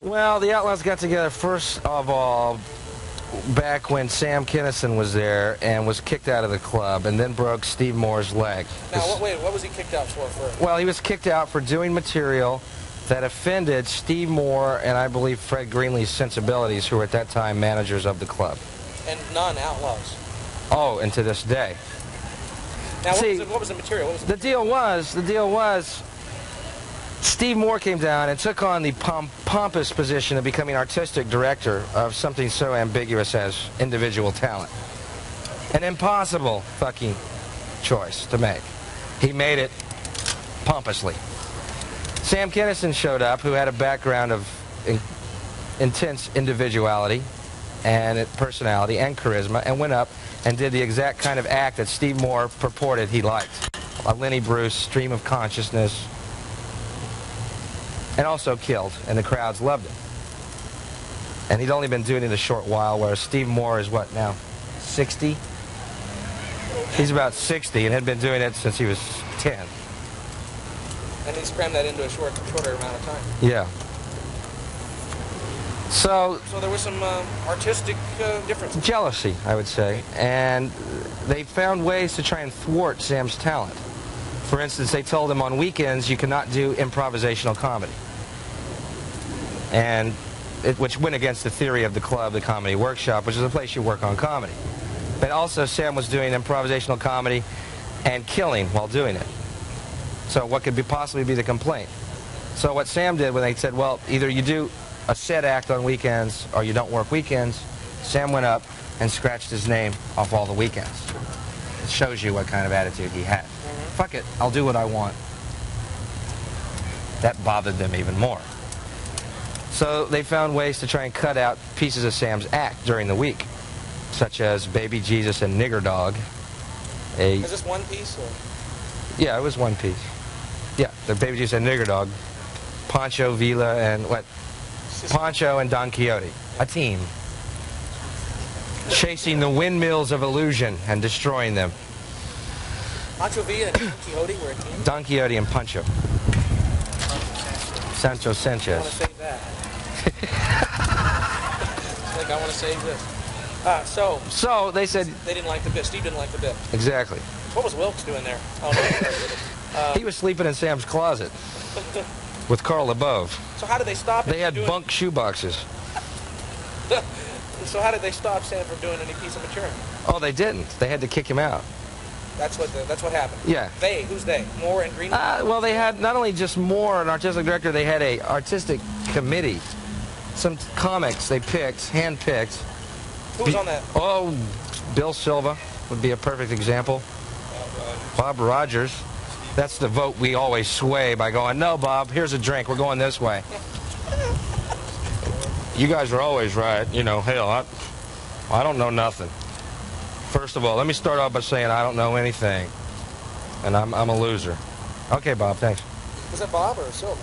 Well, the Outlaws got together first of all back when Sam Kinison was there and was kicked out of the club and then broke Steve Moore's leg. Now, what was he kicked out for? Well, he was kicked out for doing material that offended Steve Moore and I believe Fred Greenlee's sensibilities, who were at that time managers of the club. And non-Outlaws. Oh, and to this day. Now, See, what was the material? The deal was, Steve Moore came down and took on the pompous position of becoming artistic director of something so ambiguous as individual talent. An impossible fucking choice to make. He made it pompously. Sam Kinison showed up, who had a background of intense individuality and personality and charisma, and went up and did the exact kind of act that Steve Moore purported he liked. A Lenny Bruce stream of consciousness, and also killed, and the crowds loved him. And he'd only been doing it a short while, whereas Steve Moore is what now, 60? He's about 60 and had been doing it since he was 10. And he crammed that into a shorter amount of time. Yeah. So there was some artistic differences. Jealousy, I would say. And they found ways to try and thwart Sam's talent. For instance, they told him on weekends you cannot do improvisational comedy. And which went against the theory of the club, the Comedy Workshop, which is a place you work on comedy. But also Sam was doing improvisational comedy and killing while doing it. So what could possibly be the complaint? So what Sam did when they said, well, either you do a set act on weekends or you don't work weekends, Sam went up and scratched his name off all the weekends. It shows you what kind of attitude he had. Fuck it, I'll do what I want. That bothered them even more. So they found ways to try and cut out pieces of Sam's act during the week, such as Baby Jesus and Nigger Dog. Is this one piece? Or? Yeah, it was one piece. Yeah, the Baby Jesus and Nigger Dog, Pancho Villa and what? Pancho and Don Quixote, a team. Chasing the windmills of illusion and destroying them. Pancho Villa and Don Quixote were a team? Don Quixote and Pancho. Sancho Sanchez. I want to save that. I want to save this. So they said... They didn't like the bit. Steve didn't like the bit. Exactly. What was Wilkes doing there? He was sleeping in Sam's closet with Carl LaBoue. So how did they stop him? They had bunk shoe boxes. So how did they stop Sam from doing any piece of material? Oh, they didn't. They had to kick him out. That's what happened. Yeah. They? Who's they? Moore and Greenlee? Well, they had not only just Moore, an artistic director, they had a artistic committee. Some comics they picked, hand-picked. Who was on that? Oh, Bill Silva would be a perfect example. Bob Rogers. That's the vote we always sway by going, no, Bob, here's a drink. We're going this way. You guys are always right. You know, hell, I don't know nothing. First of all, let me start off by saying I don't know anything. And I'm a loser. Okay, Bob, thanks. Was that Bob or Silva?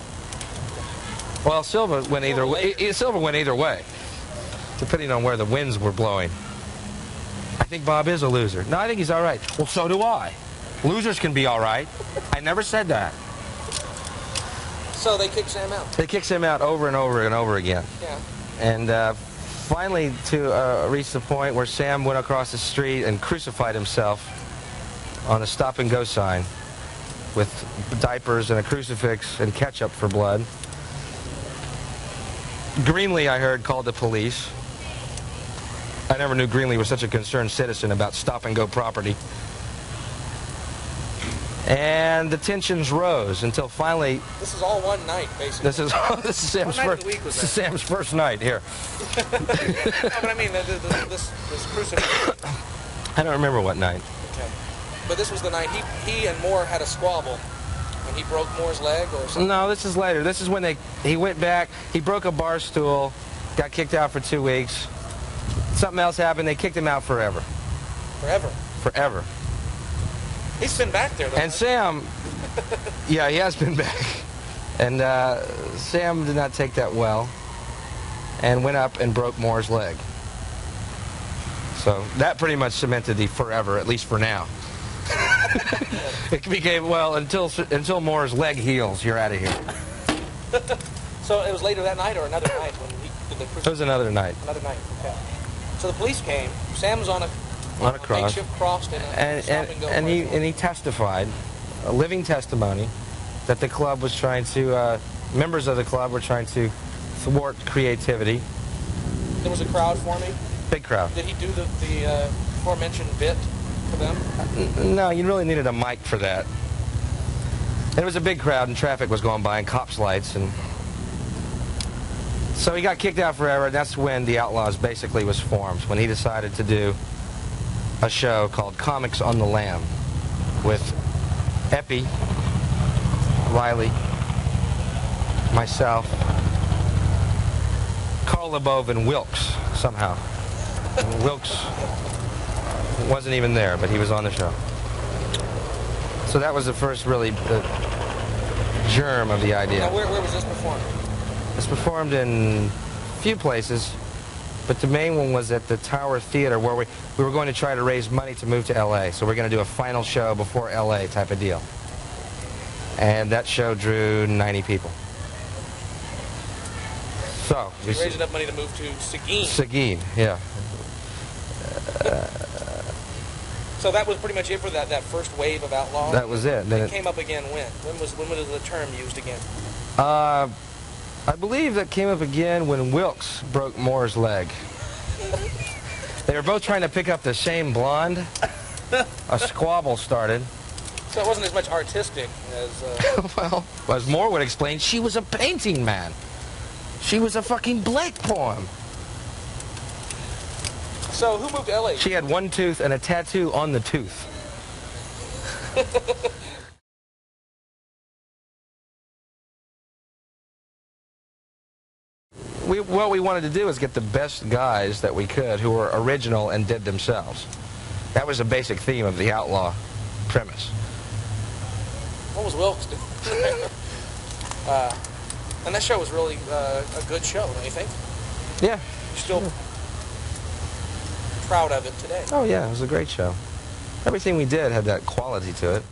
Well, Silva went either way. Silva went either way, depending on where the winds were blowing. I think Bob is a loser. No, I think he's all right. Well, so do I. Losers can be all right. I never said that. So they kicked Sam out? They kicked Sam out over and over and over again. Yeah. And finally to reach the point where Sam went across the street and crucified himself on a stop-and-go sign with diapers and a crucifix and ketchup for blood. Greenlee, I heard, called the police. I never knew Greenlee was such a concerned citizen about stop-and-go property. And the tensions rose until finally... This is all one night, basically. This is Sam's first night here. No, but I mean, this crucifix. I don't remember what night. Okay. But this was the night he and Moore had a squabble. And he broke Moore's leg or something? No, this is later. This is when he went back, he broke a bar stool, got kicked out for 2 weeks. Something else happened, they kicked him out forever. Forever? Forever. He's been back there, though. And Sam, yeah, he has been back. And Sam did not take that well and went up and broke Moore's leg. So that pretty much cemented the forever, at least for now. It became, well, until Moore's leg heals, you're out of here. So it was later that night or another night when he did the... It was another night. Another night, okay. So the police came. Sam was on a cross. makeshift cross in a stop-and-go. And he testified, a living testimony, that the club was trying to, members of the club were trying to thwart creativity. There was a crowd forming? Big crowd. Did he do the aforementioned bit for them? No, you really needed a mic for that. It was a big crowd and traffic was going by and cops' lights, and so he got kicked out forever, and that's when the Outlaws basically was formed, when he decided to do a show called Comics on the Lam with Epi, Riley, myself, Carl LaBoue, and Wilkes somehow. And Wilkes wasn't even there, but he was on the show. So that was the first really germ of the idea. Now, where was this performed? It's performed in a few places, but the main one was at the Tower Theater, where we were going to try to raise money to move to L.A. So we're going to do a final show before L.A. type of deal. And that show drew 90 people. So you raised enough money to move to Seguin. Seguin, yeah. So that was pretty much it for that first wave of Outlaw? That was it. Then it came up again when? When was the term used again? I believe that came up again when Wilkes broke Moore's leg. They were both trying to pick up the same blonde. A squabble started. So it wasn't as much artistic as... Well, as Moore would explain, she was a painting, man. She was a fucking Blake poem. So who moved to L.A.? She had one tooth and a tattoo on the tooth. What we wanted to do is get the best guys that we could who were original and did themselves. That was the basic theme of the Outlaw premise. What was Wilkes doing? And that show was really a good show, don't you think? Yeah. You're still proud of it today. Oh, yeah, it was a great show. Everything we did had that quality to it.